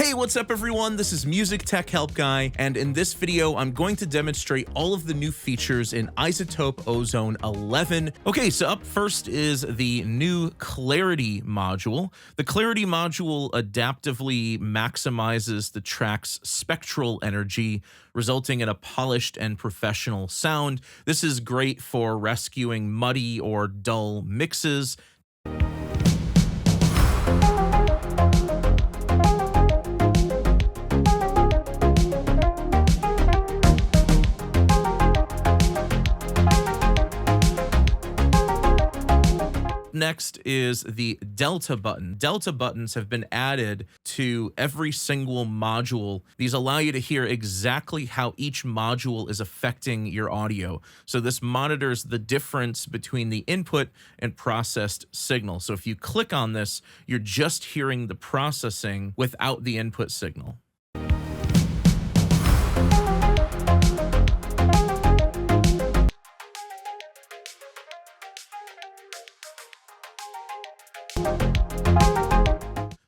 Hey, what's up everyone? This is MusicTechHelpGuy, and in this video, I'm going to demonstrate all of the new features in iZotope Ozone 11. Okay, so up first is the new Clarity module. The Clarity module adaptively maximizes the track's spectral energy, resulting in a polished and professional sound. This is great for rescuing muddy or dull mixes. Next is the Delta button. Delta buttons have been added to every single module. These allow you to hear exactly how each module is affecting your audio. So this monitors the difference between the input and processed signal. So if you click on this, you're just hearing the processing without the input signal.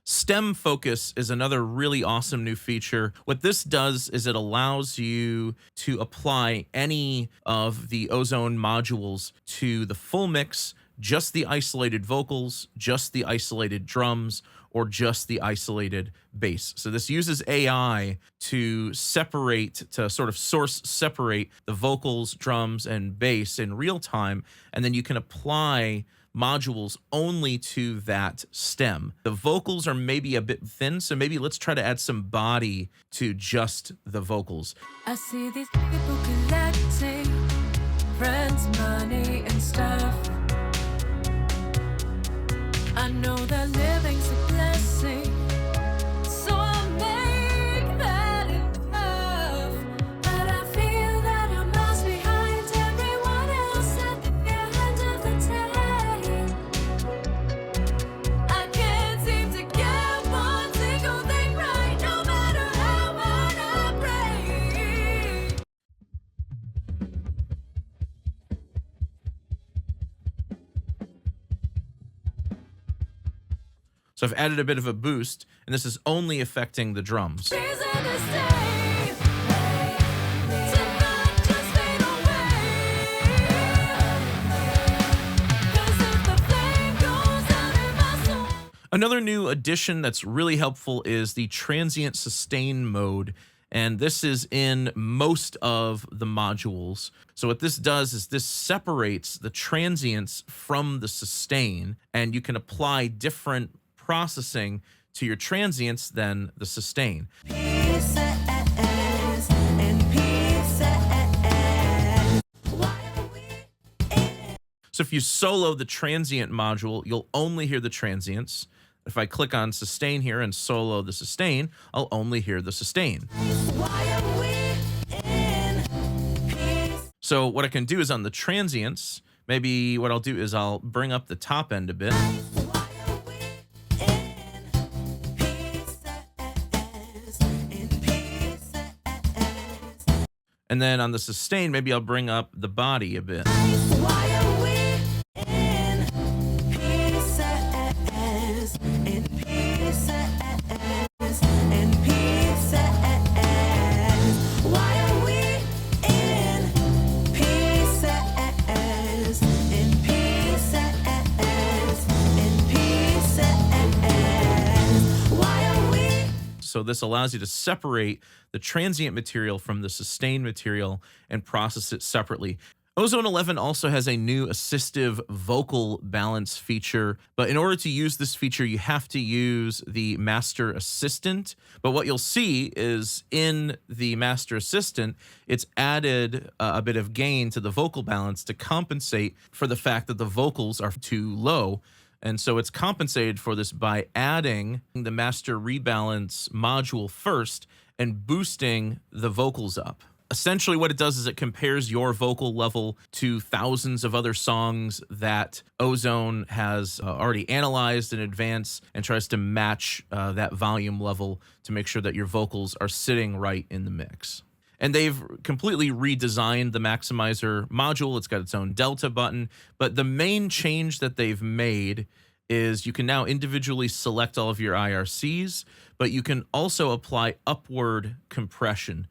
Stem focus is another really awesome new feature. What this does is it allows you to apply any of the Ozone modules to the full mix, just the isolated vocals, just the isolated drums, or just the isolated bass. So this uses AI to sort of source separate the vocals, drums, and bass in real time, and then you can apply modules only to that stem. The vocals are maybe a bit thin, so maybe let's try to add some body to just the vocals. I see these people collecting friends, money, and stuff. I know that living's a blessing, so I'll make that enough. But I feel that I'm miles behind everyone else at the end of the day. I can't seem to get one single thing right, no matter how hard I pray. So I've added a bit of a boost, and this is only affecting the drums. Reason to stay, to not just fade away. 'Cause if the flame goes out in my soul. Another new addition that's really helpful is the Transient Sustain mode, and this is in most of the modules. So what this does is this separates the transients from the sustain, and you can apply different processing to your transients than the sustain. Pieces and pieces. Why are we in? So if you solo the transient module, you'll only hear the transients. If I click on sustain here and solo the sustain, I'll only hear the sustain. Why are we in peace? So what I can do is on the transients, maybe what I'll do is I'll bring up the top end a bit. Why are we in pieces and pieces? And then on the sustain, maybe I'll bring up the body a bit. Why are we in pieces and pieces and pieces? Why are we in pieces and pieces and pieces? Why are we? So this allows you to separate the transient material from the sustained material and process it separately. Ozone 11 also has a new assistive vocal balance feature, but in order to use this feature, you have to use the Master Assistant. But what you'll see is in the Master Assistant, it's added a bit of gain to the vocal balance to compensate for the fact that the vocals are too low. And so it's compensated for this by adding the Master Rebalance module first and boosting the vocals up. Essentially what it does is it compares your vocal level to thousands of other songs that Ozone has already analyzed in advance and tries to match that volume level to make sure that your vocals are sitting right in the mix. And they've completely redesigned the maximizer module. It's got its own delta button, but the main change that they've made is you can now individually select all of your IRCs, but you can also apply upward compression.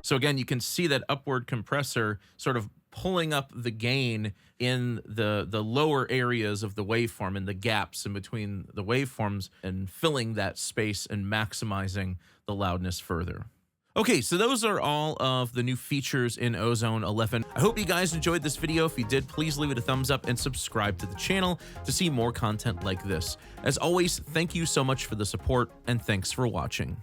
So again, you can see that upward compressor sort of pulling up the gain in the lower areas of the waveform and the gaps in between the waveforms and filling that space and maximizing the loudness further. Okay, so those are all of the new features in Ozone 11. I hope you guys enjoyed this video. If you did, please leave it a thumbs up and subscribe to the channel to see more content like this. As always, thank you so much for the support, and thanks for watching.